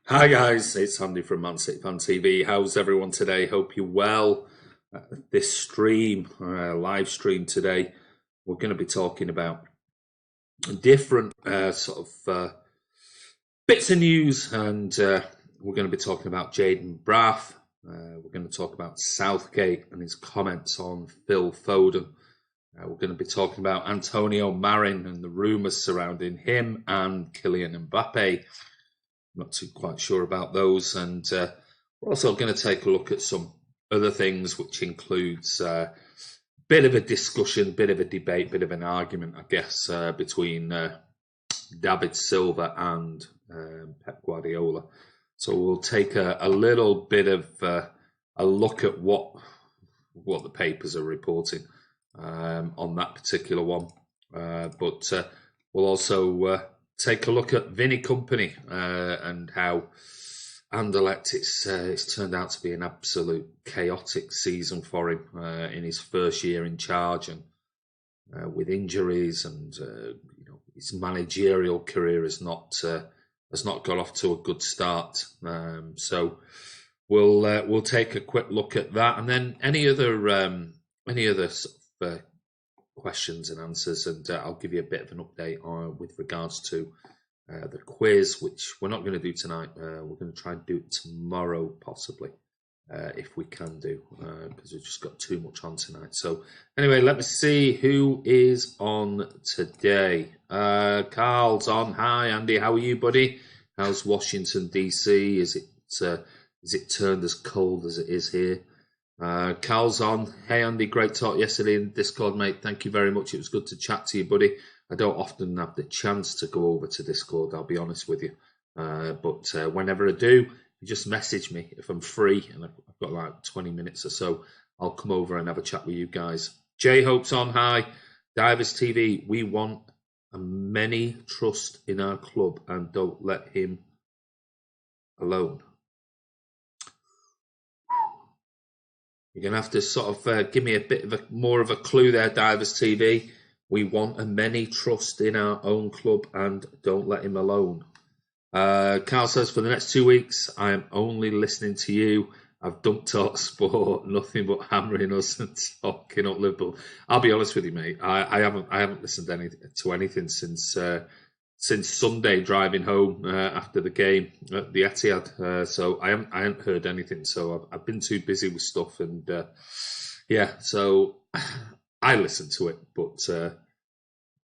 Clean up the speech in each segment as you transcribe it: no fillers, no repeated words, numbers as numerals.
Hi guys, it's Andy from Man City Fan TV. How's everyone today? Hope you're well. This stream, live stream today, we're going to be talking about different bits of news, and we're going to be talking about Jayden Braaf. We're going to talk about Southgate and his comments on Phil Foden. We're going to be talking about Antonio Marin and the rumours surrounding him and Kylian Mbappe. Not too quite sure about those, and we're also going to take a look at some other things, which includes a bit of a discussion, bit of a debate, bit of an argument, I guess, between David Silva and Pep Guardiola. So we'll take a little bit of a look at what the papers are reporting on that particular one, but we'll also take a look at Vinny Company and how Anderlecht, it's turned out to be an absolute chaotic season for him in his first year in charge, and with injuries, and his managerial career has not got off to a good start. So we'll take a quick look at that, and then any other sort of, questions and answers, and I'll give you a bit of an update with regards to the quiz, which we're not going to do tonight. We're going to try and do it tomorrow, possibly, if we can do, because we've just got too much on tonight. So anyway, let me see who is on today. Carl's on. Hi, Andy. How are you, buddy? How's Washington, D.C.? Is it turned as cold as it is here? Carl's on. Hey Andy, great talk yesterday in Discord, mate. Thank you very much. It was good to chat to you, buddy. I don't often have the chance to go over to Discord, I'll be honest with you. But whenever I do, you just message me if I'm free, and I've got like 20 minutes or so. I'll come over and have a chat with you guys. J Hope's on. Hi. Divers TV, we want a many trust in our club and don't let him alone. You're going to have to sort of give me a bit of more of a clue there, Divers TV. We want a many trust in our own club and don't let him alone. Carl says, for the next 2 weeks, I am only listening to you. I've dumped talk sport, nothing but hammering us and talking up Liverpool. I'll be honest with you, mate. I haven't listened to anything since Sunday driving home after the game at the Etihad. So I haven't heard anything. So I've been too busy with stuff, and so I listen to it, but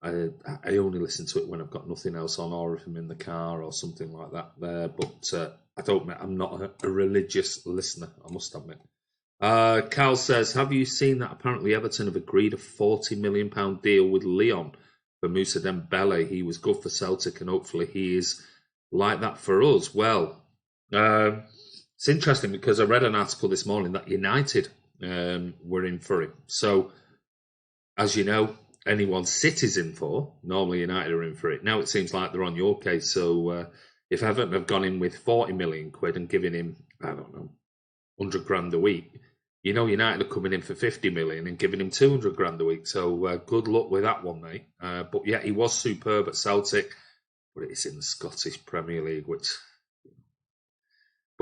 I only listen to it when I've got nothing else on, or if I'm in the car or something like that. But I'm not a religious listener, I must admit. Carl says, have you seen that apparently Everton have agreed a £40 million deal with Lyon for Moussa Dembele? He was good for Celtic, and hopefully he is like that for us. Well, it's interesting because I read an article this morning that United were in for him. So, as you know, anyone City's in for, normally United are in for it. Now it seems like they're on your case. So if Everton have gone in with 40 million quid and giving him, I don't know, 100 grand a week, United are coming in for 50 million and giving him 200 grand a week. So good luck with that one, mate. But yeah, he was superb at Celtic, but it's in the Scottish Premier League, but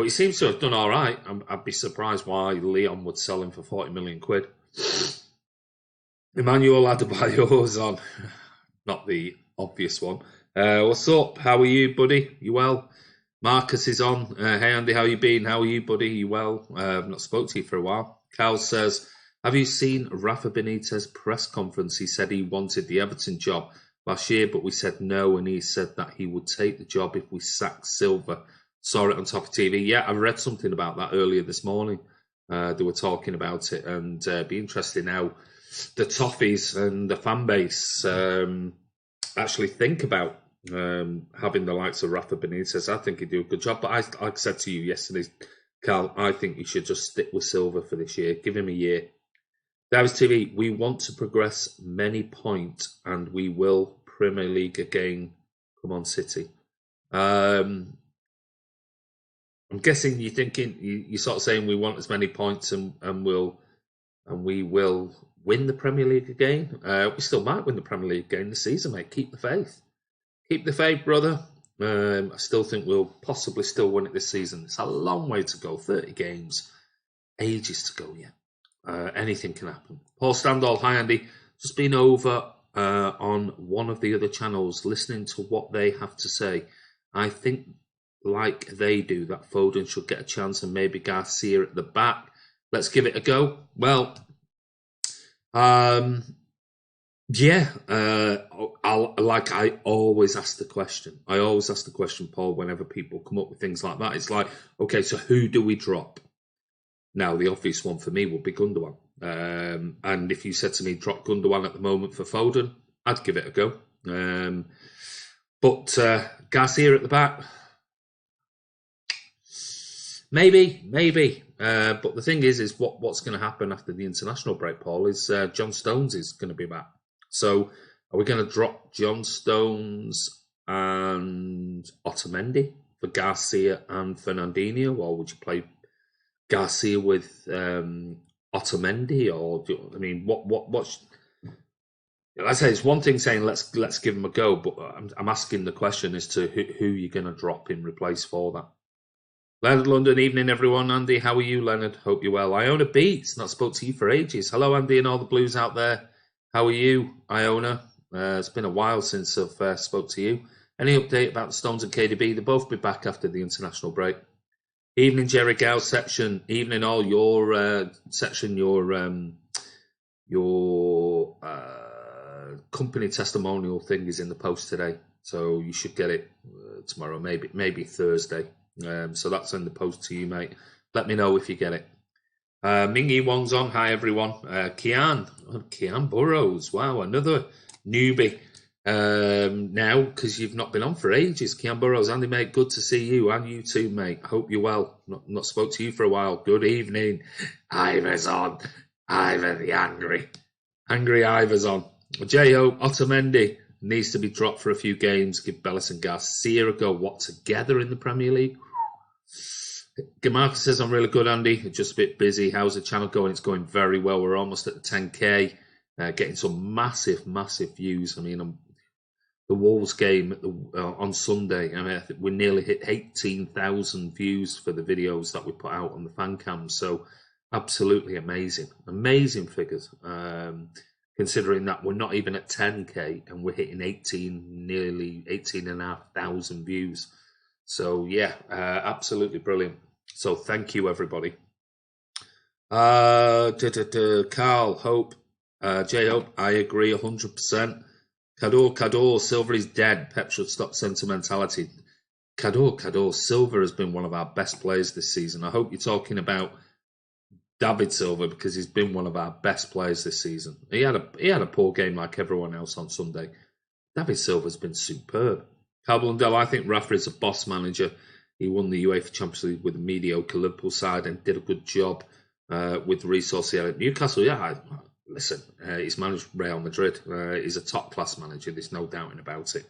he seems to have done all right. I'd be surprised why Lyon would sell him for 40 million quid. Emmanuel Adebayo's on, not the obvious one. What's up? How are you, buddy? You well? Marcus is on. Hey Andy, how you been? How are you, buddy? You well? I've not spoke to you for a while. Cal says, have you seen Rafa Benitez's press conference? He said he wanted the Everton job last year, but we said no, and he said that he would take the job if we sacked Silva. Saw it on Top of TV. Yeah, I read something about that earlier this morning. They were talking about it, and be interesting now the Toffees and the fan base actually think about having the likes of Rafa Benitez. I think he'd do a good job. But like I said to you yesterday, Carl, I think you should just stick with Silva for this year. Give him a year. Davis TV, we want to progress many points and we will Premier League again. Come on, City. I'm guessing you're thinking, you're sort of saying we want as many points and we will win the Premier League again. We still might win the Premier League again this season, mate. Keep the faith. Keep the faith, brother. I still think we'll possibly still win it this season. It's a long way to go, 30 games, ages to go yet. Anything can happen. Paul Standall, hi Andy. Just been over on one of the other channels, listening to what they have to say. I think, like they do, that Foden should get a chance and maybe Garcia at the back. Let's give it a go. Well, yeah, I always ask the question. I always ask the question, Paul, whenever people come up with things like that. It's like, okay, so who do we drop? Now, the obvious one for me would be Gundogan. And if you said to me, drop Gundogan at the moment for Foden, I'd give it a go. But Garcia at the back, maybe. But the thing is what's going to happen after the international break, Paul, is John Stones is going to be back. So are we going to drop John Stones and Otamendi for Garcia and Fernandinho, or would you play Garcia with Otamendi? Or what? I say it's one thing saying let's give him a go, but I'm asking the question as to who you're going to drop in replace for that. Leonard London, evening everyone. Andy, how are you, Leonard? Hope you're well. Iona Beats, not spoke to you for ages. Hello, Andy, and all the Blues out there. How are you, Iona? It's been a while since I've spoke to you. Any update about the Stones and KDB? They'll both be back after the international break. Evening, Jerry Gow section. Evening, all your section. Your company testimonial thing is in the post today, so you should get it tomorrow, maybe Thursday. So that's in the post to you, mate. Let me know if you get it. Mingy Wong's on. Hi, everyone. Kiam Burrows. Wow, another newbie now, because you've not been on for ages. Kiam Burrows. Andy, mate, good to see you. And you too, mate. I hope you're well. Not spoke to you for a while. Good evening. Ivor's on. Ivor the angry. Angry Ivor's on. J.O. Otamendi needs to be dropped for a few games. Give Bellis and Garcia a go. What, together in the Premier League? Gamarka says, I'm really good, Andy. Just a bit busy. How's the channel going? It's going very well. We're almost at the 10K. Getting some massive views. I mean, the Wolves game on Sunday, I think we nearly hit 18,000 views for the videos that we put out on the fan cam. So absolutely amazing. Amazing figures. Considering that we're not even at 10K and we're hitting nearly 18,500 views. So, yeah, absolutely brilliant. So, thank you, everybody. Carl, Hope, J-Hope, I agree 100%. Cador, Silver is dead. Pep should stop sentimentality. Cador, Silver has been one of our best players this season. I hope you're talking about David Silva, because he's been one of our best players this season. He had a poor game like everyone else on Sunday. David Silva's been superb. Carl Blundell, I think Rafa is a boss manager. He won the UEFA Champions League with a mediocre Liverpool side and did a good job with the resource he had at Newcastle. Yeah, listen, he's managed Real Madrid. He's a top-class manager. There's no doubting about it.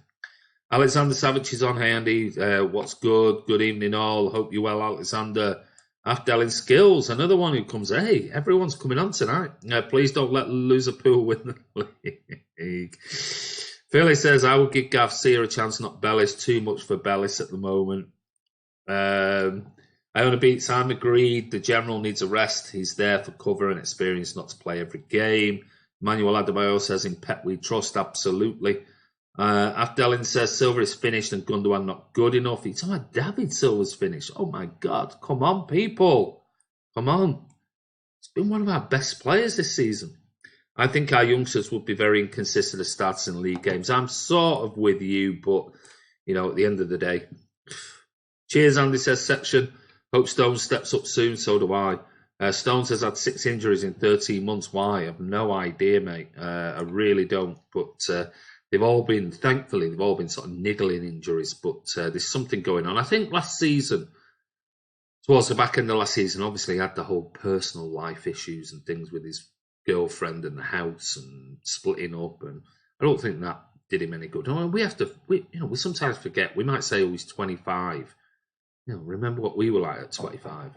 Alexander Savage is on. Hey, Andy, what's good? Good evening, all. Hope you're well, Alexander. Afdel Skills, another one who comes, hey, everyone's coming on tonight. Please don't let Liverpool win the league. Philly says, I will give Garcia a chance, not Bellis. Too much for Bellis at the moment. Iona Beats, I'm agreed. The general needs a rest. He's there for cover and experience, not to play every game. Manuel Adebayo says, in Pep we trust, absolutely. Afdelin says, Silva is finished and Gundogan not good enough. He's talking about David Silva's finished. Oh, my God. Come on, people. Come on. It's been one of our best players this season. I think our youngsters would be very inconsistent at starts in league games. I'm sort of with you, but, at the end of the day. Cheers, Andy says, section. Hope Stones steps up soon, so do I. Stones has had 6 injuries in 13 months. Why? I have no idea, mate. I really don't. But thankfully, they've all been sort of niggling injuries. But there's something going on. I think last season, towards the back end of last season, obviously he had the whole personal life issues and things with his girlfriend and the house and splitting up, and I don't think that did him any good. We sometimes forget. We might say, he's 25. Remember what we were like at 25.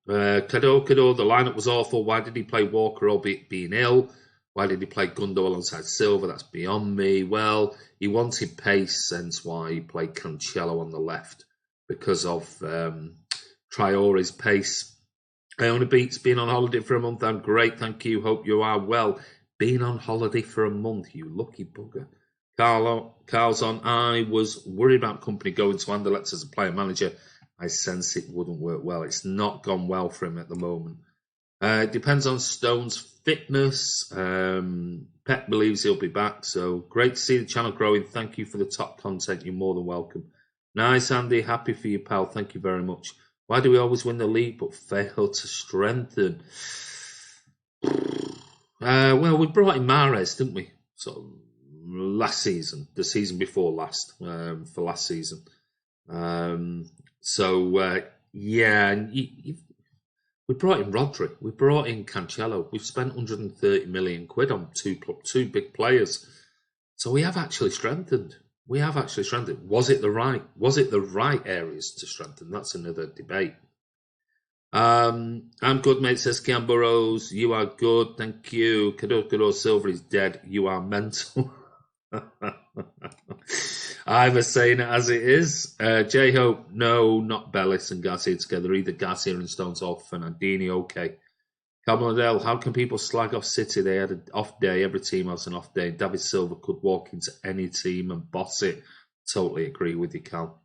Cador, the lineup was awful. Why did he play Walker, albeit being ill? Why did he play Gundo alongside Silva? That's beyond me. Well, he wanted pace, hence why he played Cancelo on the left, because of Traore's pace. Iona Beats, being on holiday for a month. I'm great, thank you. Hope you are well. Being on holiday for a month, you lucky bugger. Carl's on. I was worried about company going to Anderlecht as a player manager. I sense it wouldn't work well. It's not gone well for him at the moment. It depends on Stone's fitness. Pep believes he'll be back. So great to see the channel growing. Thank you for the top content. You're more than welcome. Nice, Andy. Happy for you, pal. Thank you very much. Why do we always win the league but fail to strengthen? Well, we brought in Mahrez, didn't we? So last season, the season before last, for last season. Yeah, and we brought in Rodri. We brought in Cancelo. We've spent 130 million quid on two big players. So we have actually strengthened. Was it the right areas to strengthen? That's another debate. I'm good, mate, says Kiam Burrows. You are good, thank you. Kador Silver is dead. You are mental. I was saying it as it is. J-Hope, no, not Bellis and Garcia together either. Garcia and Stones off, Fernandini, okay. Carmel, how can people slag off City? They had an off day. Every team has an off day. David Silva could walk into any team and boss it. Totally agree with you, Cal.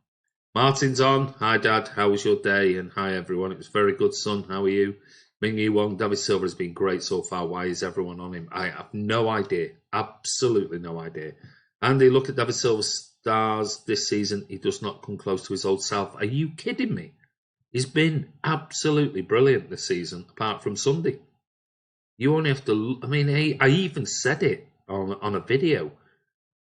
Martin's on. Hi, Dad. How was your day? And hi, everyone. It was very good, son. How are you? Ming Yu Wong. David Silva has been great so far. Why is everyone on him? I have no idea. Absolutely no idea. Andy, look at David Silva's stars this season. He does not come close to his old self. Are you kidding me? He's been absolutely brilliant this season, apart from Sunday. You only have to... I mean, I even said it on a video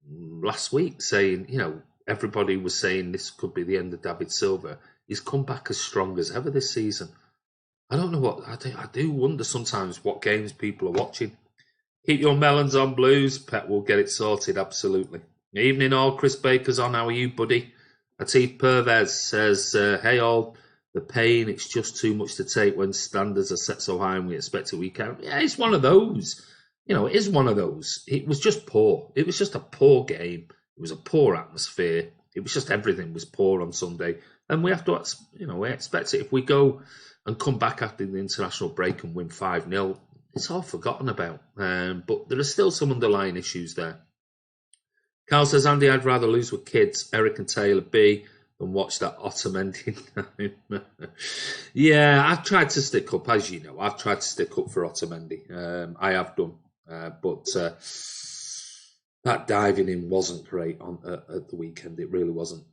last week, saying, you know, everybody was saying this could be the end of David Silva. He's come back as strong as ever this season. I don't know what... I do wonder sometimes what games people are watching. Keep your melons on, Blues. Pet will get it sorted, absolutely. Evening all. Chris Baker's on. How are you, buddy? Atif Pervez says, hey all... The pain, it's just too much to take when standards are set so high and we expect it we can. Yeah, it's one of those. You know, it is one of those. It was just poor. It was just a poor game. It was a poor atmosphere. It was just everything was poor on Sunday. And we have to, you know, we expect it. If we go and come back after the international break and win 5-0, it's all forgotten about. But there are still some underlying issues there. Carl says, Andy, I'd rather lose with kids, Eric and Taylor B, and watch that Otamendi time. Yeah, I've tried to stick up, as you know. I've tried to stick up for Otamendi. I have done. But that diving in wasn't great at the weekend. It really wasn't.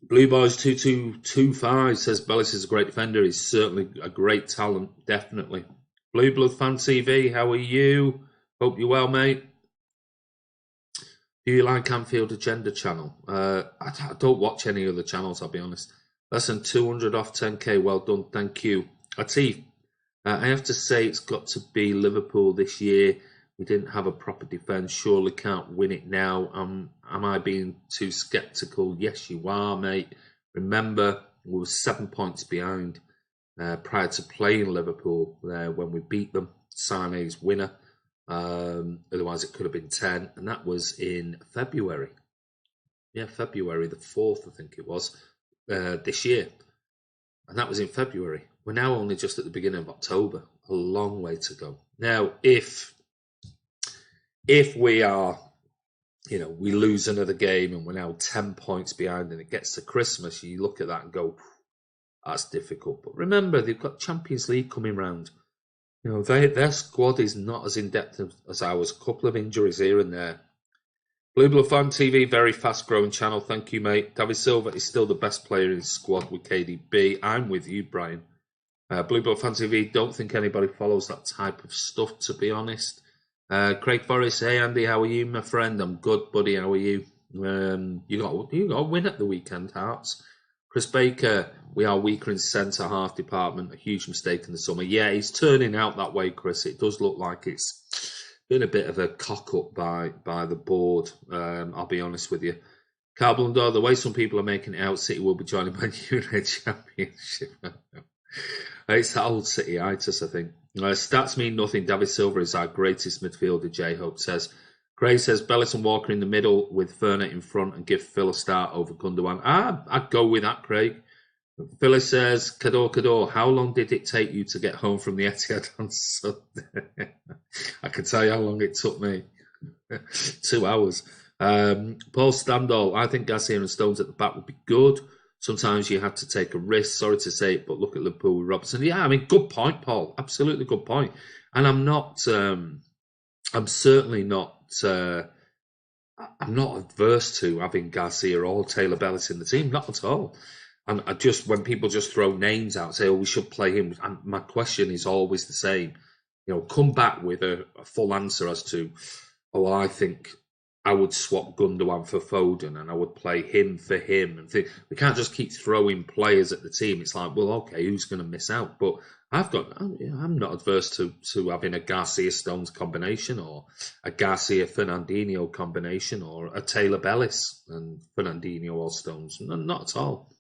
Blue Boys 2225 says Bellis is a great defender. He's certainly a great talent, definitely. Blue Blood Fan TV, how are you? Hope you're well, mate. Do you like Anfield Agenda channel? I don't watch any other channels, I'll be honest. Less than 200 off 10k. Well done, thank you. Atif, I have to say it's got to be Liverpool this year. We didn't have a proper defence. Surely can't win it now. Am I being too sceptical? Yes, you are, mate. Remember, we were 7 points behind prior to playing Liverpool when we beat them. Sané's winner. Otherwise, it could have been 10, and that was in February. Yeah, February the 4th, I think it was, this year. And that was in February. We're now only just at the beginning of October. A long way to go. Now, if we are, you know, we lose another game and we're now 10 points behind and it gets to Christmas, you look at that and go, that's difficult. But remember, they've got Champions League coming round. You know, their squad is not as in-depth as ours. A couple of injuries here and there. Blue Blood Fan TV, very fast-growing channel. Thank you, mate. David Silva is still the best player in his squad with KDB. I'm with you, Brian. Blue Blood Fan TV, don't think anybody follows that type of stuff, to be honest. Craig Forrest, hey, Andy, how are you, my friend? I'm good, buddy. How are you? You got a win at the weekend, Hearts. Chris Baker, we are weaker in centre-half department. A huge mistake in the summer. Yeah, he's turning out that way, Chris. It does look like it's been a bit of a cock-up by the board, I'll be honest with you. Carl Blundell, the way some people are making it out, City will be joining Man U in a championship. It's that old City-itis, I think. Stats mean nothing. David Silva is our greatest midfielder, J-Hope says. Craig says, Bellis and Walker in the middle with Ferner in front and give Phil a start over Gundogan. I'd go with that, Craig. Phyllis says, Kador, how long did it take you to get home from the Etihad on Sunday? I can tell you how long it took me. 2 hours. Paul Standall, I think Garcia and Stones at the back would be good. Sometimes you have to take a risk. Sorry to say it, but look at Liverpool with Robertson. Yeah, I mean, good point, Paul. Absolutely good point. And I'm certainly not, I'm not adverse to having Garcia or Taylor Bellis in the team. Not at all. And when people just throw names out, say, oh, we should play him. And my question is always the same. Come back with a full answer as to, I think I would swap Gundogan for Foden and I would play him for him. And we can't just keep throwing players at the team. It's like, well, okay, who's going to miss out? But I'm not adverse to having a Garcia Stones combination or a Garcia Fernandinho combination or a Taylor Bellis and Fernandinho or Stones. No, not at all.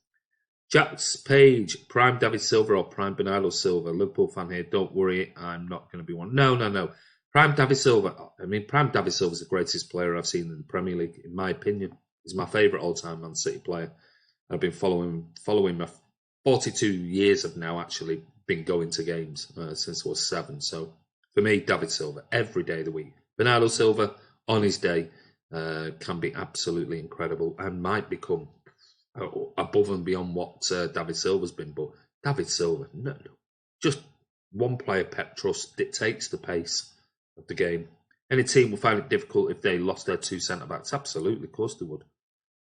Jack's Page, prime David Silva or prime Bernardo Silva. Liverpool fan here, don't worry, I'm not going to be one. No. Prime David Silva. I mean, prime David Silva is the greatest player I've seen in the Premier League, in my opinion. He's my favourite all-time Man City player. I've been following my 42 years of now actually been going to games since I was 7. So for me, David Silva every day of the week. Bernardo Silva on his day can be absolutely incredible and might become above and beyond what David Silva's been. But David Silva, no, just one player Pep trusts dictates the pace of the game. Any team will find it difficult if they lost their 2 centre-backs. Absolutely, of course they would.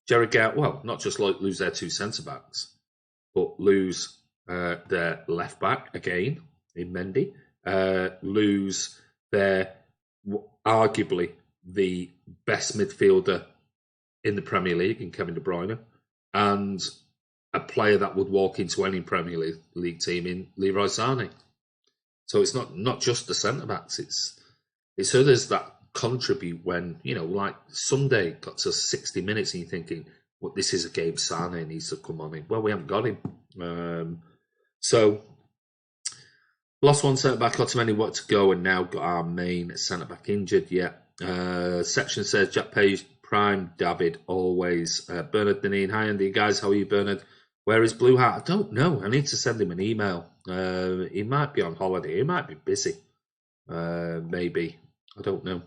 Jerry Gow, well, not just lose their 2 centre-backs, but lose their left-back again in Mendy, lose their arguably the best midfielder in the Premier League in Kevin De Bruyne, and a player that would walk into any Premier League team in Leroy Sané. So it's not just the centre-backs, it's others that contribute when, like Sunday got to 60 minutes and you're thinking, well, this is a game Sané needs to come on in. Well, we haven't got him. So lost one centre-back, Otamendi wanted to go and now got our main centre-back injured. Yeah. Section says, Jack Page, prime David, always. Bernard Deneen, hi Andy, guys, how are you, Bernard? Where is Blue Hat? I don't know. I need to send him an email. He might be on holiday. He might be busy. Maybe. I don't know.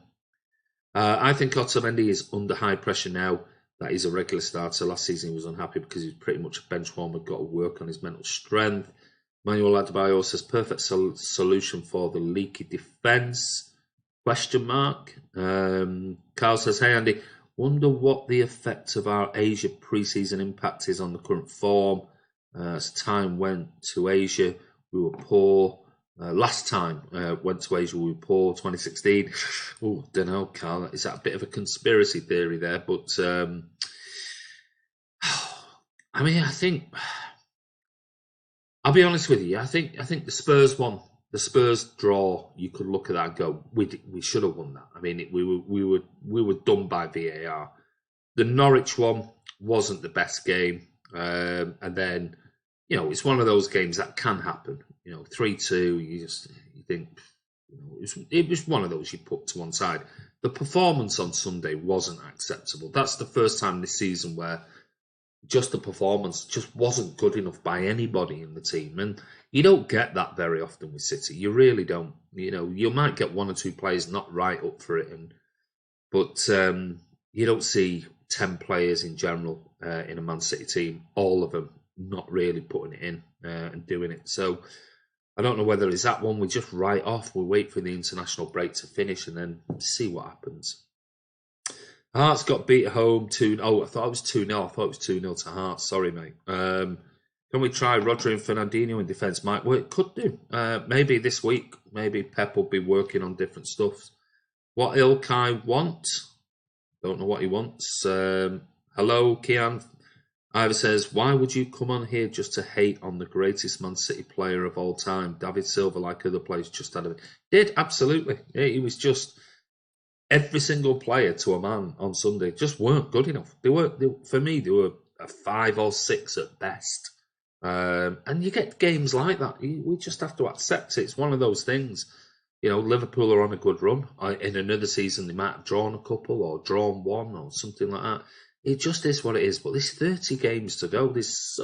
I think Otamendi is under high pressure now that he's a regular starter. Last season he was unhappy because he was pretty much a bench warmer, got to work on his mental strength. Manuel Adebayo says, perfect solution for the leaky defence? Question mark. Carl says, hey Andy, wonder what the effect of our Asia pre-season impact is on the current form. As time went to Asia, we were poor. Last time went to Asia, we were poor, 2016. Oh, don't know, Carl. Is that a bit of a conspiracy theory there? But, I mean, I think, I'll be honest with you, I think the Spurs one, the Spurs draw, you could look at that and go, we should have won that. I mean, we were done by VAR. The Norwich one wasn't the best game. And then, it's one of those games that can happen. 3-2, you think, it was one of those you put to one side. The performance on Sunday wasn't acceptable. That's the first time this season where just the performance just wasn't good enough by anybody in the team. And you don't get that very often with City. You really don't. You might get 1 or 2 players not right up for it. But you don't see 10 players in general in a Man City team, all of them not really putting it in and doing it. So I don't know whether it's that one we just write off. We'll wait for the international break to finish and then see what happens. Hearts got beat at home 2-0. I thought it was 2-0. I thought it was 2-0 to Hearts. Sorry, mate. Can we try Rodri and Fernandinho in defence, Mike? Well, it could do. Maybe this week. Maybe Pep will be working on different stuff. What ilk I want? Don't know what he wants. Hello, Kiam. Ivor says, why would you come on here just to hate on the greatest Man City player of all time? David Silva, like other players, just had a... Did, absolutely. Yeah, he was just... Every single player to a man on Sunday just weren't good enough. For me, they were a 5 or 6 at best. And you get games like that. We just have to accept it. It's one of those things. You know, Liverpool are on a good run. In another season, they might have drawn a couple or drawn one or something like that. It just is what it is. But there's 30 games to go. It's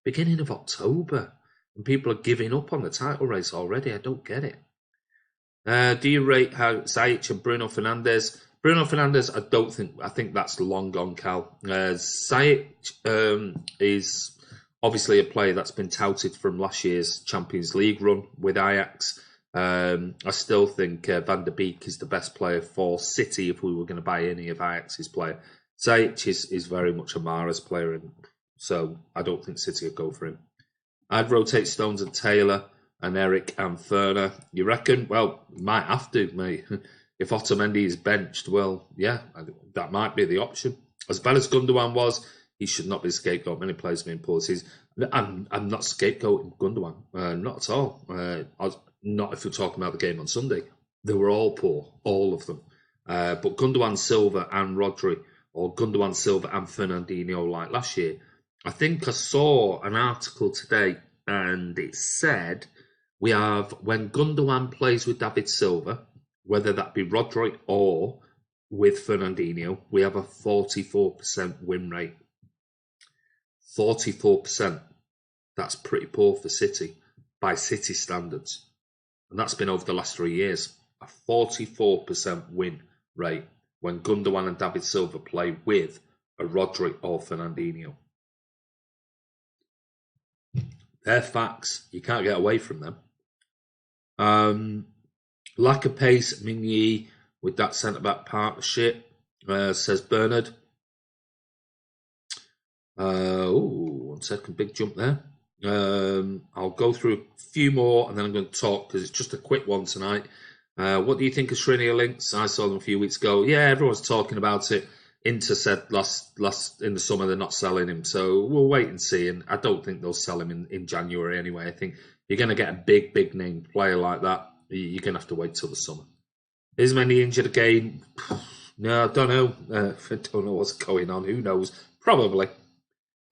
beginning of October, and people are giving up on the title race already. I don't get it. Do you rate how Ziyech and Bruno Fernandes? Bruno Fernandes, I think that's long gone, Cal. Ziyech is obviously a player that's been touted from last year's Champions League run with Ajax. I still think Van der Beek is the best player for City if we were going to buy any of Ajax's player. Ziyech is very much a Mahrez player, and so I don't think City would go for him. I'd rotate Stones and Taylor and Eric and Ferner. You reckon? Well, might have to, mate. If Otamendi is benched, well, yeah, that might be the option. As bad as Gundogan was, he should not be a scapegoat. Many players have been poor. I'm not scapegoating Gundogan, not at all. Not if we're talking about the game on Sunday. They were all poor, all of them. But Gundogan, Silva and Rodri, or Gundogan, Silva and Fernandinho like last year. I think I saw an article today and it said we have, when Gundogan plays with David Silva, whether that be Rodri or with Fernandinho, we have a 44% win rate. 44%. That's pretty poor for City by City standards. And that's been over the last 3 years. A 44% win rate when Gundogan and David Silva play with a Rodri or Fernandinho. They're facts. You can't get away from them. Lack of pace, Migny with that centre-back partnership, says Bernard. One second, big jump there. I'll go through a few more and then I'm going to talk because it's just a quick one tonight. What do you think of Skriniar links? I saw them a few weeks ago. Yeah, everyone's talking about it. Inter said last in the summer they're not selling him, so we'll wait and see. And I don't think they'll sell him in January anyway. I think you're going to get a big name player like that. You're going to have to wait till the summer. Is Mendy injured again? No, I don't know. I don't know what's going on. Who knows? Probably.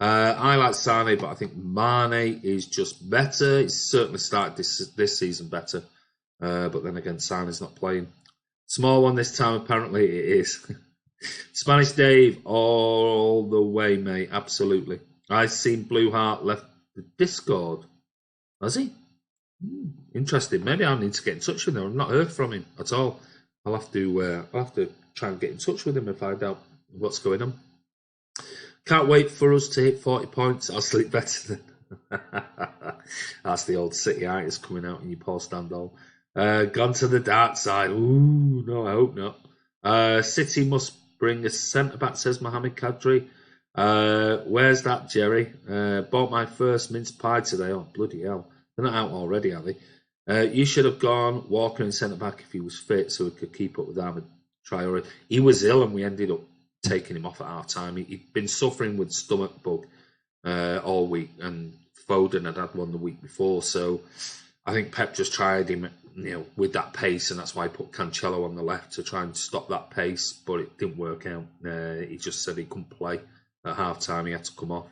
I like Sane, but I think Mane is just better. He's certainly started this season better. But then again, Sane's not playing. Small one this time, apparently it is. Spanish Dave, all the way, mate. Absolutely. I've seen Blue Heart left the Discord. Has he? Interesting. Maybe I need to get in touch with him. I've not heard from him at all. I'll have to try and get in touch with him and find out what's going on. Can't wait for us to hit 40 points. I'll sleep better than... That's the old City-itis coming out in your poor Standall. Gone to the dark side. Ooh, no, I hope not. City must bring a centre-back, says Mohamed Kadri. Where's that, Jerry? Bought my first mince pie today. Oh, bloody hell. They're not out already, are they? You should have gone Walker in centre-back if he was fit so we could keep up with Ahmed Traore. He was ill and we ended up taking him off at half-time. He'd been suffering with stomach bug all week, and Foden had one the week before. So I think Pep just tried him, with that pace, and that's why he put Cancelo on the left to try and stop that pace, but it didn't work out. He just said he couldn't play at half-time. He had to come off.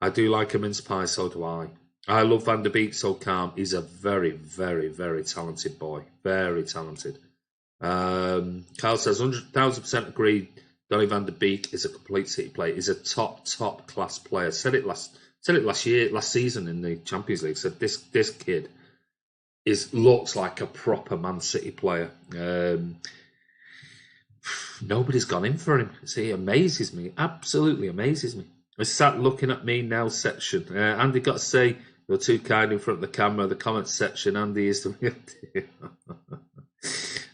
I do like a mince pie, so do I. I love Van der Beek, so calm. He's a very, very, very talented boy. Very talented. Carl says, 100,000% agree. Donny van der Beek is a complete City player. He's a top class player. Said it last season in the Champions League. Said this kid looks like a proper Man City player. Nobody's gone in for him. He amazes me. Absolutely amazes me. I sat looking at me now section. Andy, got to say, you're too kind in front of the camera. The comments section, Andy is the real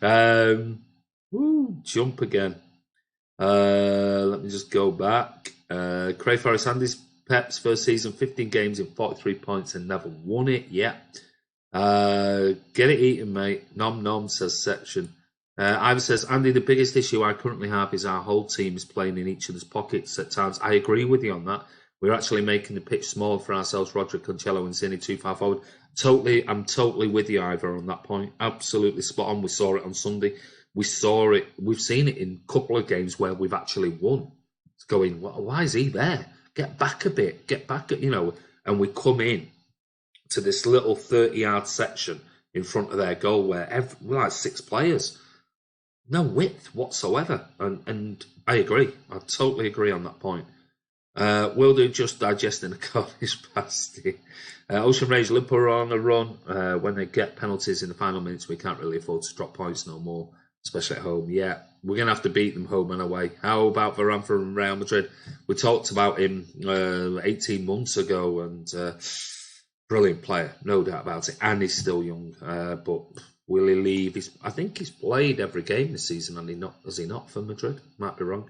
deal. Jump again. Let me just go back. Cray Forest, Andy's Pep's first season, 15 games in 43 points and never won it yet. Get it eaten, mate. Nom nom, says section. Ivan says, Andy, the biggest issue I currently have is our whole team is playing in each other's pockets at times. I agree with you on that. We're actually making the pitch small for ourselves, Roderick, Cancelo and Zini too far forward. I'm totally with you, Ivor, on that point. Absolutely spot on. We saw it on Sunday. We saw it. We've seen it in a couple of games where we've actually won. It's going, why is he there? Get back a bit. Get back, and we come in to this little 30-yard section in front of their goal where we're like 6 players. No width whatsoever. And I agree. I totally agree on that point. Will do just digesting a college pasty. Ocean Rage, Liverpool are on a run. When they get penalties in the final minutes, we can't really afford to drop points no more, especially at home. Yeah, we're going to have to beat them home and away. How about Varane from Real Madrid? We talked about him 18 months ago, and brilliant player, no doubt about it. And he's still young, but will he leave? I think he's played every game this season, has he not, for Madrid? Might be wrong.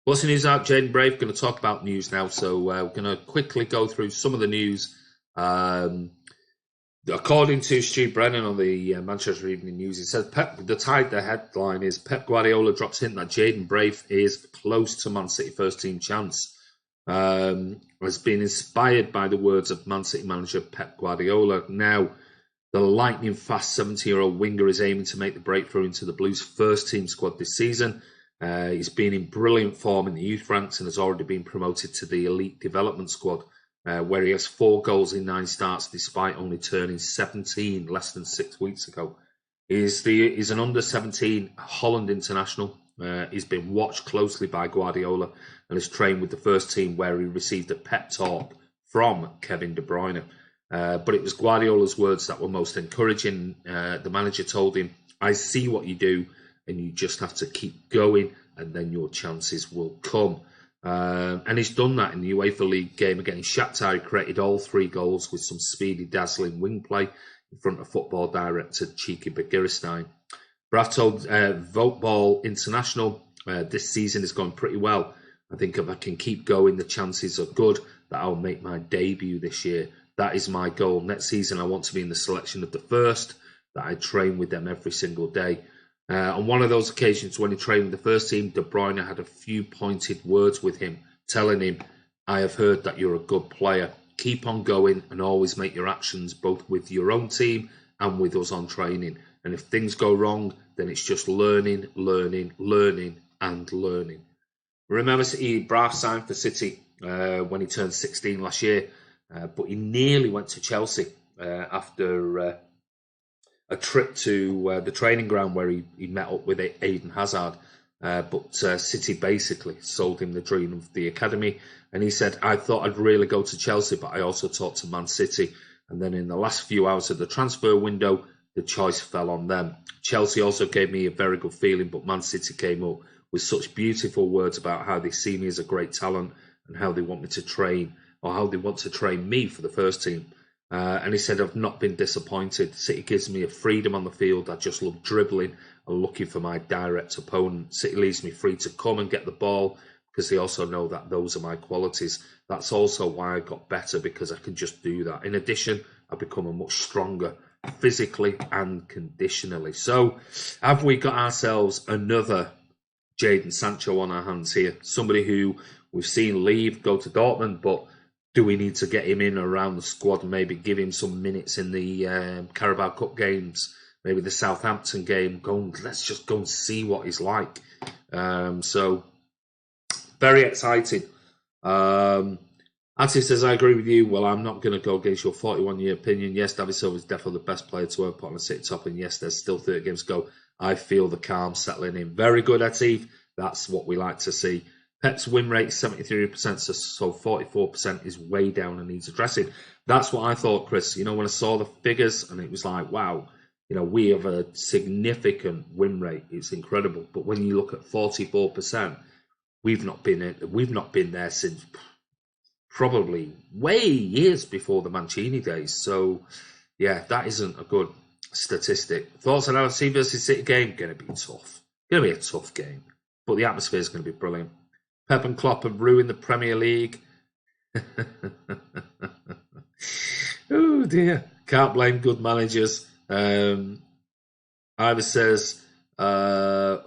What's the news out? Jayden Braaf, going to talk about news now. So we're going to quickly go through some of the news. According to Stu Brennan on the Manchester Evening News, it says the headline is Pep Guardiola drops hint that Jayden Braaf is close to Man City first team chance. Has been inspired by the words of Man City manager Pep Guardiola. Now, the lightning fast 70-year-old winger is aiming to make the breakthrough into the Blues' first team squad this season. He's been in brilliant form in the youth ranks and has already been promoted to the elite development squad, where he has 4 goals in 9 starts despite only turning 17 less than 6 weeks ago. He's an under-17 Holland international. He's been watched closely by Guardiola and has trained with the first team, where he received a pep talk from Kevin De Bruyne. But it was Guardiola's words that were most encouraging. The manager told him, "I see what you do, and you just have to keep going, and then your chances will come." And he's done that in the UEFA League game against Shakhtar. He created all 3 goals with some speedy, dazzling wing play in front of football director Cheeky Begiristain. Braaf told Voteball International, "This season is going pretty well. I think if I can keep going, the chances are good that I'll make my debut this year. That is my goal. Next season, I want to be in the selection of the first, that I train with them every single day." On one of those occasions when he trained with the first team, De Bruyne had a few pointed words with him, telling him, "I have heard that you're a good player. Keep on going and always make your actions both with your own team and with us on training. And if things go wrong, then it's just learning, learning, learning and learning." Remember, Braaf signed for City when he turned 16 last year, but he nearly went to Chelsea after a trip to the training ground where he met up with Eden Hazard. But City basically sold him the dream of the academy. And he said, "I thought I'd really go to Chelsea, but I also talked to Man City. And then in the last few hours of the transfer window, the choice fell on them. Chelsea also gave me a very good feeling, but Man City came up with such beautiful words about how they see me as a great talent and how they want me to train, or how they want to train me for the first team." And he said, "I've not been disappointed. City gives me a freedom on the field. I just love dribbling and looking for my direct opponent. City leaves me free to come and get the ball because they also know that those are my qualities. That's also why I got better, because I can just do that. In addition, I've become a much stronger physically and conditionally." So have we got ourselves another Jadon Sancho on our hands here? Somebody who we've seen leave, go to Dortmund, but do we need to get him in around the squad and maybe give him some minutes in the Carabao Cup games, maybe the Southampton game? Let's just go and see what he's like. So, very excited. Ati says, "I agree with you. Well, I'm not going to go against your 41-year opinion. Yes, David Silva is definitely the best player to ever put on a City top, and yes, there's still 30 games to go. I feel the calm settling in." Very good, Atif. That's what we like to see. Pep's win rate is 73%, so 44% is way down and needs addressing. That's what I thought, Chris. When I saw the figures, and it was like, wow, we have a significant win rate. It's incredible. But when you look at 44%, we've not been there since probably way years before the Mancini days. So, yeah, that isn't a good statistic. Thoughts on our LFC versus City game? Going to be tough. Going to be a tough game. But the atmosphere is going to be brilliant. Pep and Klopp have ruined the Premier League. Oh, dear. Can't blame good managers. Ivor says, let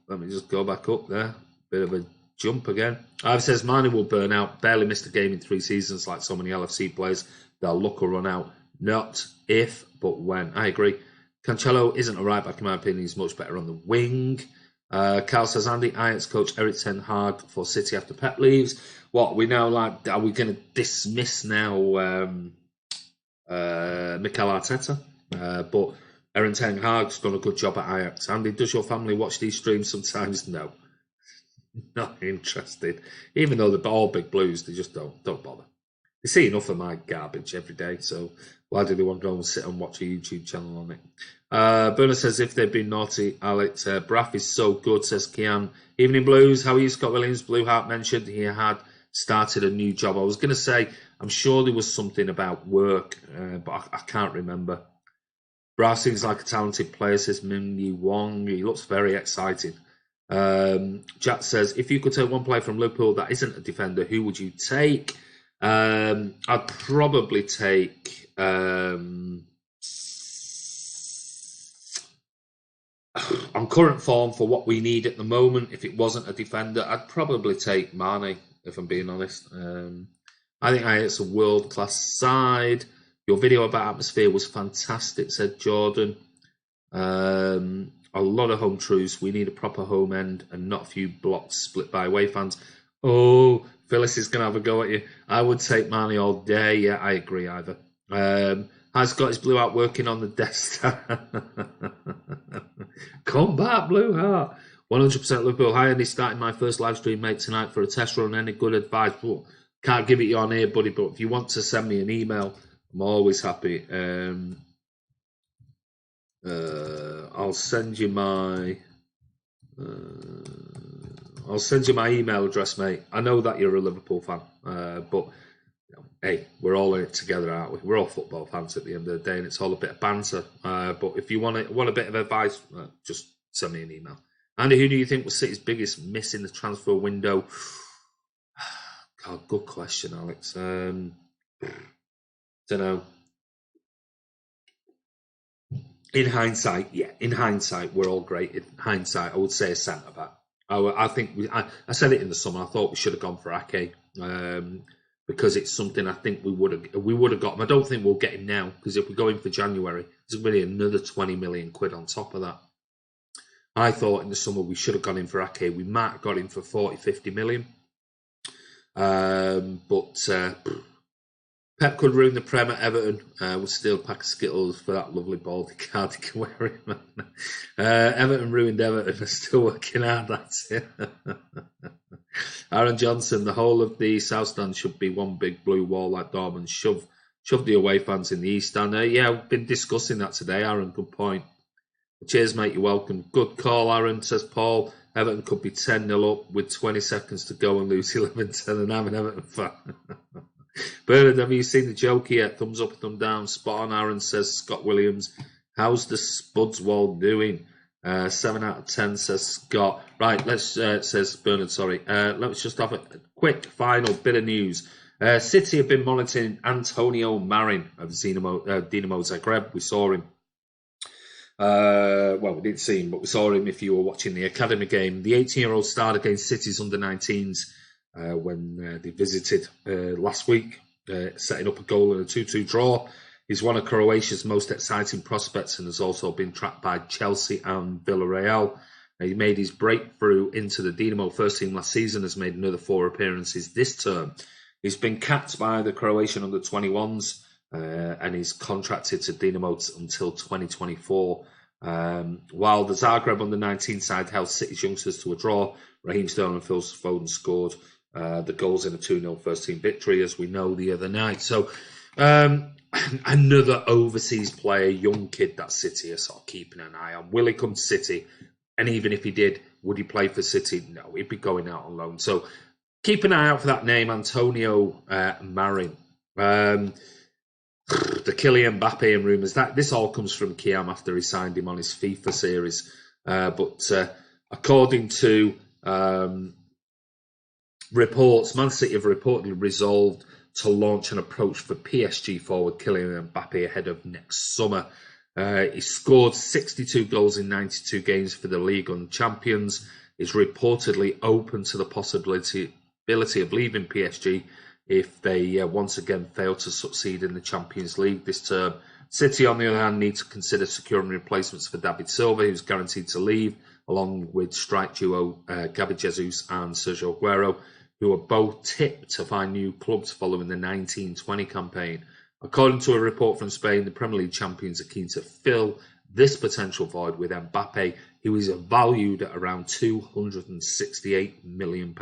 me just go back up there. Bit of a jump again. Ivor says, Mane will burn out. Barely missed a game in 3 seasons like so many LFC players. They'll luck will run out. Not if, but when. I agree. Cancelo isn't a right back in my opinion. He's much better on the wing. Carl says, Andy, Ajax coach Erik ten Hag for City after Pep leaves. What, we now like, are we going to dismiss now Mikel Arteta? But Erik ten Hag's done a good job at Ajax. Andy, does your family watch these streams sometimes? No. Not interested. Even though they're all big blues, they just don't bother. They see enough of my garbage every day, so why do they want to go and sit and watch a YouTube channel on it? Bernard says, if they've been naughty, Alex, Braaf is so good, says Kiam. Evening Blues, how are you, Scott Williams? Blue Heart mentioned he had started a new job. I was going to say, I'm sure there was something about work, but I can't remember. Braaf seems like a talented player, says Min Yi Wong. He looks very exciting. Jack says, if you could take one player from Liverpool that isn't a defender, who would you take? I'd probably take on current form for what we need at the moment. If it wasn't a defender, I'd probably take Mane, if I'm being honest. I think it's a world-class side. Your video about atmosphere was fantastic, said Jordan. A lot of home truths. We need a proper home end and not a few blocks split by away fans. Oh, Phyllis is going to have a go at you. I would take Mane all day. Yeah, I agree either. Has got his Blue Heart working on the desktop. Come back, Blue Heart. 100% Liverpool. Hi, Andy. Starting my first live stream, mate, tonight for a test run. Any good advice? Well, can't give it you on here, buddy, but if you want to send me an email, I'm always happy. I'll send you my email address, mate. I know that you're a Liverpool fan, but hey, we're all in it together, aren't we? We're all football fans at the end of the day, and it's all a bit of banter. But if you want a bit of advice, just send me an email. Andy, who do you think was City's biggest miss in the transfer window? God, good question, Alex. Don't know. In hindsight, we're all great. In hindsight, I would say a centre back. I think I said it in the summer. I thought we should have gone for Ake because it's something I think we would have got him. I don't think we'll get him now because if we go in for January, there's going to be another 20 million quid on top of that. I thought in the summer we should have gone in for Ake. We might have got him for 40, 50 million. But Pep could ruin the Prem at Everton. Would steal a pack of Skittles for that lovely baldy cardigan wearing. Everton ruined Everton. They're still working hard at it. Aaron Johnson, the whole of the South Stand should be one big blue wall like Dortmund. Shove the away fans in the East Stand. Yeah, we've been discussing that today, Aaron. Good point. Cheers, mate. You're welcome. Good call, Aaron, says Paul. Everton could be 10-0 up with 20 seconds to go and lose 11-10, and I'm an Everton fan. Bernard, have you seen the joke yet? Thumbs up, thumb down. Spot on, Aaron, says Scott Williams. How's the Spuds wall doing? 7 out of 10, says Scott. Right, let's, says Bernard, sorry. Let's just have a quick final bit of news. City have been monitoring Antonio Marin of Dinamo Zagreb. We saw him. Well, we didn't see him, but we saw him if you were watching the academy game. The 18-year-old starred against City's under-19s when they visited last week, setting up a goal in a 2-2 draw. He's one of Croatia's most exciting prospects and has also been tracked by Chelsea and Villarreal. He made his breakthrough into the Dinamo first team last season, has made another 4 appearances this term. He's been capped by the Croatian under-21s and he's contracted to Dinamo until 2024. While the Zagreb under-19 side held City's youngsters to a draw, Raheem Sterling and Phil Foden scored the goals in a 2-0 first team victory, as we know, the other night. So another overseas player, young kid that City are sort of keeping an eye on. Will he come to City? And even if he did, would he play for City? No, he'd be going out on loan. So keep an eye out for that name, Antonio Marin. The Kylian Mbappe and rumours. This all comes from Kiam after he signed him on his FIFA series. But according to reports, Man City have reportedly resolved to launch an approach for PSG forward Kylian Mbappe ahead of next summer. He scored 62 goals in 92 games for the league and champions. Is reportedly open to the possibility of leaving PSG if they once again fail to succeed in the Champions League this term. City, on the other hand, need to consider securing replacements for David Silva, who's guaranteed to leave along with strike duo Gabby Jesus and Sergio Aguero, who are both tipped to find new clubs following the 1920 campaign. According to a report from Spain, the Premier League champions are keen to fill this potential void with Mbappe, who is valued at around £268 million.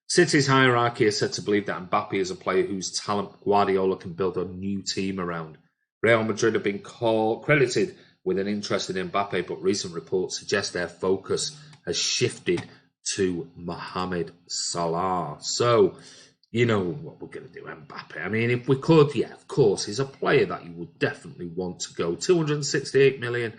City's hierarchy is said to believe that Mbappe is a player whose talent Guardiola can build a new team around. Real Madrid have been credited with an interest in Mbappe, but recent reports suggest their focus has shifted to Mohamed Salah. So, you know what we're going to do, Mbappe. I mean, if we could, yeah, of course, he's a player that you would definitely want to go. 268 million,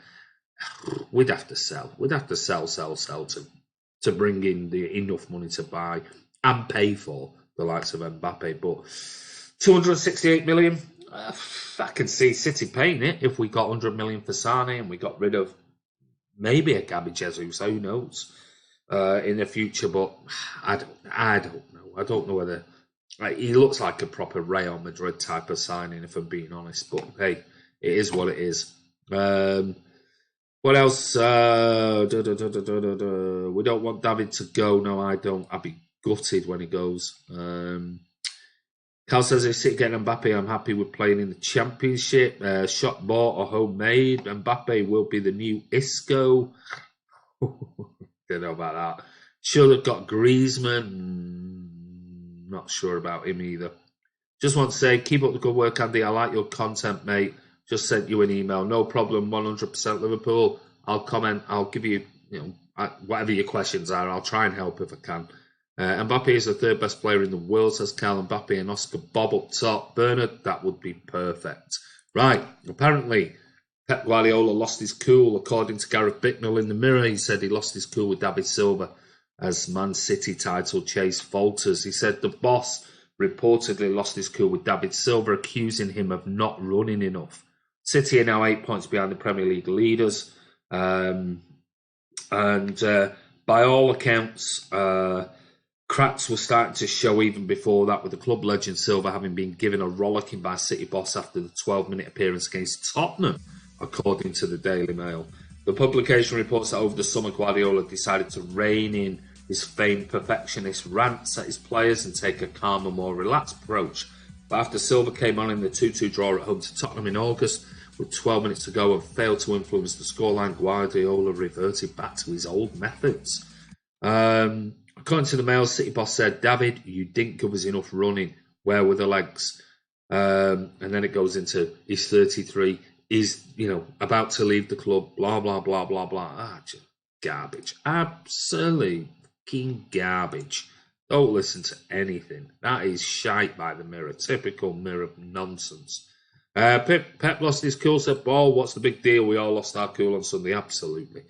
we'd have to sell. We'd have to sell to bring in enough money to buy and pay for the likes of Mbappe. But 268 million, I can see City paying it if we got 100 million for Sane and we got rid of maybe a Gabby Jesus, who knows, in the future. But I don't know. I don't know whether he looks like a proper Real Madrid type of signing, if I'm being honest. But hey, it is what it is. What else? We don't want David to go. No, I don't. I'd be gutted when he goes. Cal says, if City getting Mbappe, I'm happy with playing in the Championship. Shot bought or homemade. Mbappe will be the new Isco. Don't know about that. Sure, they've got Griezmann. Not sure about him either. Just want to say, keep up the good work, Andy. I like your content, mate. Just sent you an email. No problem. 100% Liverpool. I'll comment. I'll give you, whatever your questions are. I'll try and help if I can. Mbappe is the third best player in the world, says Cal. Mbappe and Oscar Bob up top. Bernard, that would be perfect. Right. Apparently, Pep Guardiola lost his cool. According to Gareth Bicknell in the Mirror, he said he lost his cool with David Silva as Man City title chase falters. He said the boss reportedly lost his cool with David Silva, accusing him of not running enough. City are now 8 points behind the Premier League leaders. And by all accounts, cracks were starting to show even before that, with the club legend Silva having been given a rollicking by City boss after the 12-minute appearance against Tottenham, according to the Daily Mail. The publication reports that over the summer, Guardiola decided to rein in his famed perfectionist rants at his players and take a calmer, more relaxed approach. But after Silva came on in the 2-2 draw at home to Tottenham in August, with 12 minutes to go and failed to influence the scoreline, Guardiola reverted back to his old methods. According to the Mail, City boss said, David, you didn't give us enough running. Where were the legs? And then it goes into, he's 33, he's, about to leave the club, blah, blah, blah, blah, blah. Just garbage. Absolute fucking garbage. Don't listen to anything. That is shite by the Mirror. Typical Mirror nonsense. Pep lost his cool, said, Ball, what's the big deal? We all lost our cool on Sunday. Absolutely.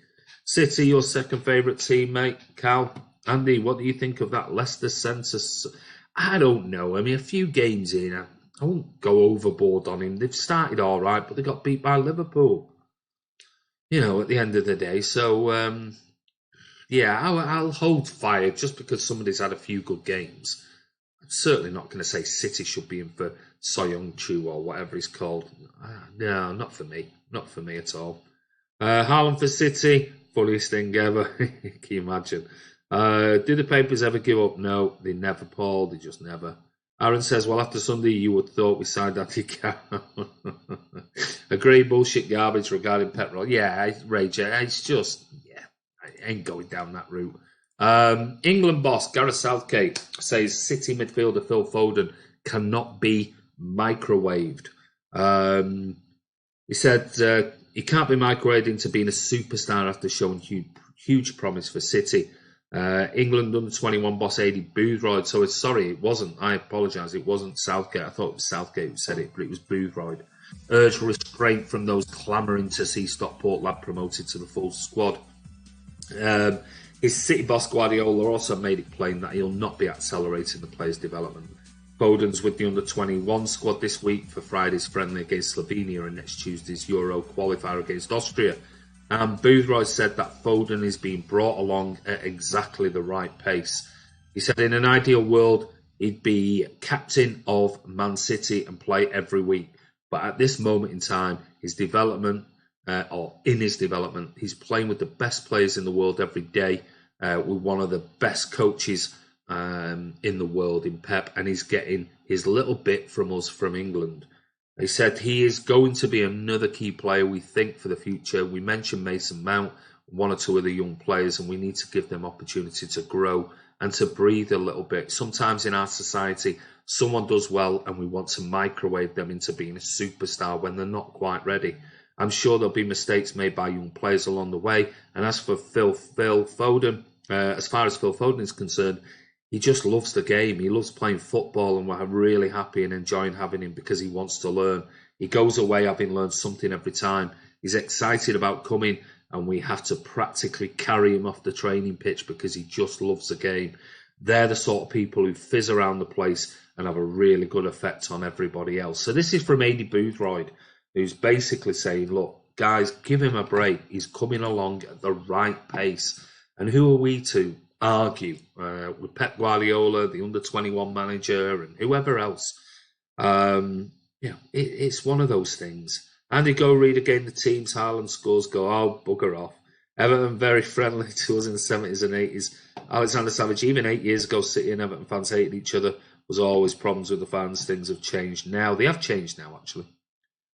City, your second favourite team, mate. Cal, Andy, what do you think of that Leicester census? I don't know. I mean, a few games in, I won't go overboard on him. They've started all right, but they got beat by Liverpool, at the end of the day. So, I'll hold fire just because somebody's had a few good games. I'm certainly not going to say City should be in for Soyuncu or whatever he's called. No, not for me. Not for me at all. Haaland for City, funniest thing ever. Can you imagine? Do the papers ever give up? No, they never, Paul. They just never. Aaron says, well, after Sunday, you would thought we signed Andy Kiam. Agree, bullshit garbage regarding petrol. Yeah, Rage. It's just, I ain't going down that route. England boss Gareth Southgate says City midfielder Phil Foden cannot be microwaved. He said he can't be microwaved into being a superstar after showing huge promise for City. England under-21 boss AD Boothroyd. So it wasn't. I apologise. It wasn't Southgate. I thought it was Southgate who said it, but it was Boothroyd. Urged restraint from those clamouring to see Stockport lad promoted to the full squad. His City boss Guardiola also made it plain that he'll not be accelerating the players' development. Foden's with the under-21 squad this week for Friday's friendly against Slovenia and next Tuesday's Euro qualifier against Austria. And Boothroyd said that Foden is being brought along at exactly the right pace. He said in an ideal world, he'd be captain of Man City and play every week. But at this moment in time, his development or in his development. He's playing with the best players in the world every day, with one of the best coaches in the world in Pep, and he's getting his little bit from us from England. He said he is going to be another key player, we think, for the future. We mentioned Mason Mount, one or two of the young players, and we need to give them opportunity to grow and to breathe a little bit. Sometimes in our society, someone does well and we want to microwave them into being a superstar when they're not quite ready. I'm sure there'll be mistakes made by young players along the way. And as for Phil Foden, as far as Phil Foden is concerned, he just loves the game. He loves playing football, and we're really happy and enjoying having him because he wants to learn. He goes away having learned something every time. He's excited about coming, and we have to practically carry him off the training pitch because he just loves the game. They're the sort of people who fizz around the place and have a really good effect on everybody else. So this is from AD Boothroyd, who's basically saying, look, guys, give him a break. He's coming along at the right pace. And who are we to argue with Pep Guardiola, the under-21 manager, and whoever else? It's one of those things. Andy Go read again the team's Haaland scores, go, oh, bugger off. Everton very friendly to us in the 70s and 80s. Alexander Savage, even 8 years ago, City and Everton fans hated each other. Was always problems with the fans. Things have changed now. They have changed now, actually.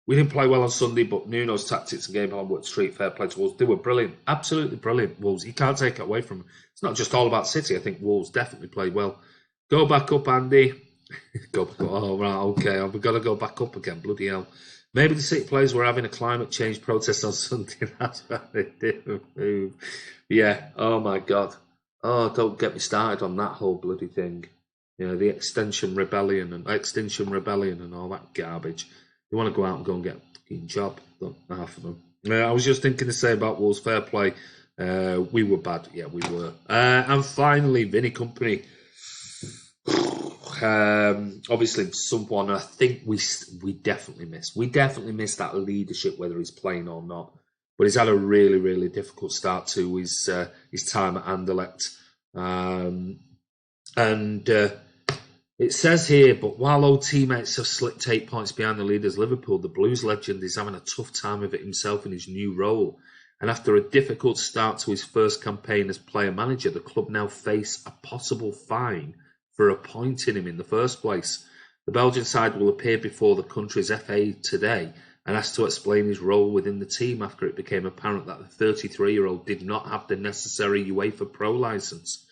We didn't play well on Sunday, but Nuno's tactics and game plan worked straight, fair play to Wolves. They were brilliant, absolutely brilliant, Wolves. You can't take it away from them. It's not just all about City. I think Wolves definitely played well. Go back up, Andy. Go back up. Oh, right, okay. We've got to go back up again. Bloody hell. Maybe the City players were having a climate change protest on Sunday. That's why they didn't move. Yeah, oh my God. Oh, don't get me started on that whole bloody thing. You know, the Extinction Rebellion and all that garbage. You want to go out and go and get a fucking job. Not half of them. I was just thinking the same about Wolves. Fair play. We were bad. Yeah, we were. And finally, Vinny Company. Obviously, someone I think we definitely miss. We definitely miss that leadership, whether he's playing or not. But he's had a really, really difficult start to his time at Anderlecht. It says here, but while old teammates have slipped 8 points behind the leaders, Liverpool, the Blues legend, is having a tough time of it himself in his new role. And after a difficult start to his first campaign as player-manager, the club now face a possible fine for appointing him in the first place. The Belgian side will appear before the country's FA today and asked to explain his role within the team after it became apparent that the 33-year-old did not have the necessary UEFA Pro licence.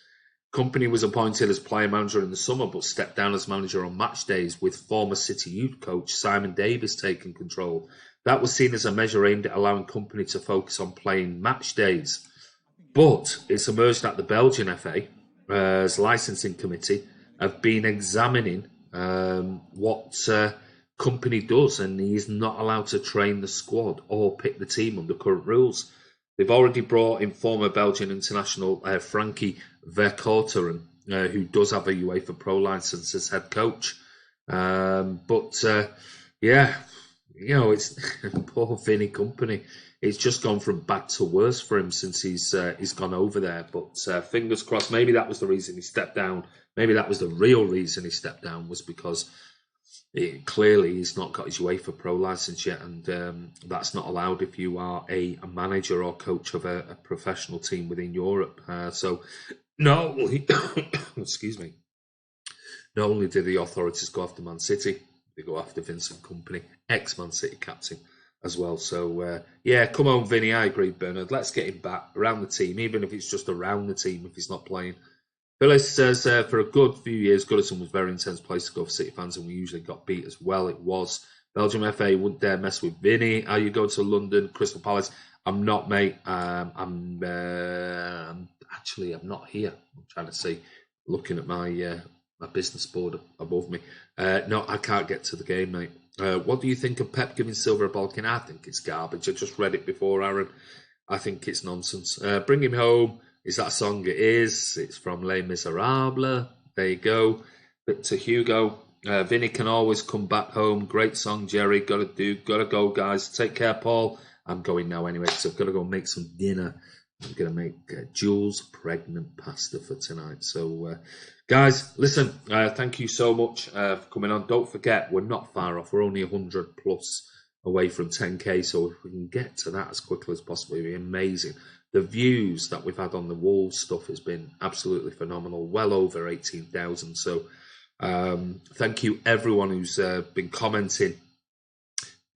Company was appointed as player manager in the summer but stepped down as manager on match days, with former City youth coach Simon Davis taking control. That was seen as a measure aimed at allowing Company to focus on playing match days. But it's emerged that the Belgian FA's licensing committee have been examining what Company does, and he's not allowed to train the squad or pick the team under current rules. They've already brought in former Belgian international Frankie Vercauteren, who does have a UEFA Pro licence as head coach. It's poor Vinny Company. It's just gone from bad to worse for him since he's gone over there. But fingers crossed, maybe that was the reason he stepped down. Maybe that was the real reason he stepped down, was because clearly he's not got his UEFA Pro licence yet, and that's not allowed if you are a manager or coach of a professional team within Europe. Excuse me. Not only did the authorities go after Man City, they go after Vincent Kompany, ex-Man City captain as well. So, come on, Vinny. I agree, Bernard. Let's get him back around the team, even if it's just around the team if he's not playing. Phyllis says, for a good few years, Goodison was a very intense place to go for City fans, and we usually got beat as well. It was. Belgium FA wouldn't dare mess with Vinny. Are you going to London, Crystal Palace? I'm not, mate. I'm not here. I'm trying to see, looking at my business board above me. No, I can't get to the game, mate. What do you think of Pep giving Silva a Balkan? I think it's garbage. I just read it before, Aaron. I think it's nonsense. Bring him home. Is that a song? It is. It's from Les Miserables. There you go. Victor Hugo. Vinny can always come back home. Great song, Jerry. Gotta go, guys. Take care, Paul. I'm going now anyway, so I've got to go make some dinner. I'm going to make Jules pregnant pasta for tonight. So, guys, listen, thank you so much for coming on. Don't forget, we're not far off. We're only 100 plus away from 10k, so if we can get to that as quickly as possible, it'd be amazing. The views that we've had on the wall stuff has been absolutely phenomenal, well over 18,000. So thank you everyone who's been commenting.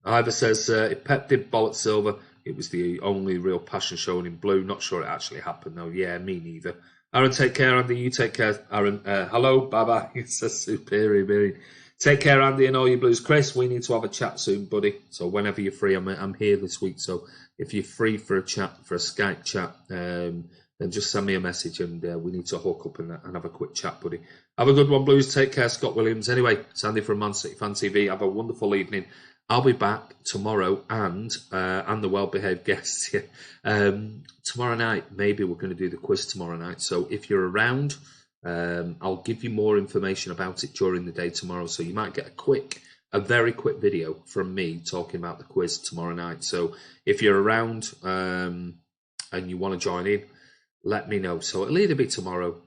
Ivor says, if Pep did bollocks Silva, it was the only real passion shown in blue. Not sure it actually happened though. Yeah, me neither. Aaron, take care. Andy, you take care. Aaron, hello, bye-bye. It's a superior meeting. Take care, Andy, and all you blues. Chris, we need to have a chat soon, buddy. So whenever you're free, I'm here this week. So if you're free for a chat, for a Skype chat, then just send me a message and we need to hook up and have a quick chat, buddy. Have a good one, blues. Take care, Scott Williams. Anyway, Sandy from Man City Fan TV. Have a wonderful evening. I'll be back tomorrow and the well-behaved guests here. Tomorrow night, maybe we're going to do the quiz tomorrow night. So if you're around, I'll give you more information about it during the day tomorrow. So you might get a very quick video from me talking about the quiz tomorrow night. So if you're around and you want to join in, let me know. So it'll either be tomorrow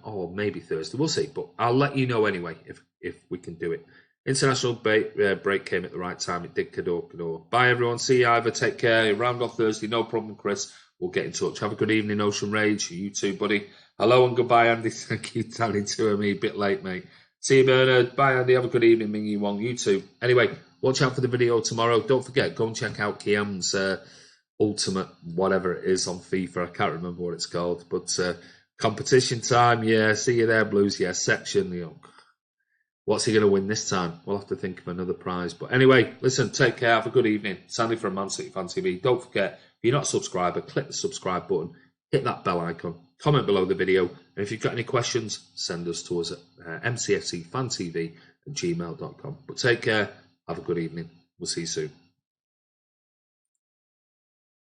or maybe Thursday. We'll see. But I'll let you know anyway if we can do it. International break came at the right time. It did. Cador. Bye, everyone. See you, Ivor. Take care. Round off Thursday. No problem, Chris. We'll get in touch. Have a good evening, Ocean Rage. You too, buddy. Hello and goodbye, Andy. Thank you, Danny, to me. A bit late, mate. See you, Bernard. Bye, Andy. Have a good evening, Mingy Wong. You too. Anyway, watch out for the video tomorrow. Don't forget, go and check out Kiam's Ultimate, whatever it is, on FIFA. I can't remember what it's called. But competition time. Yeah, see you there, Blues. Yeah, section. What's he going to win this time? We'll have to think of another prize. But anyway, listen, take care. Have a good evening. Sandy from Man City Fan TV. Don't forget, if you're not a subscriber, click the subscribe button, hit that bell icon, comment below the video. And if you've got any questions, send us to us at mcfcfantv@gmail.com. But take care. Have a good evening. We'll see you soon.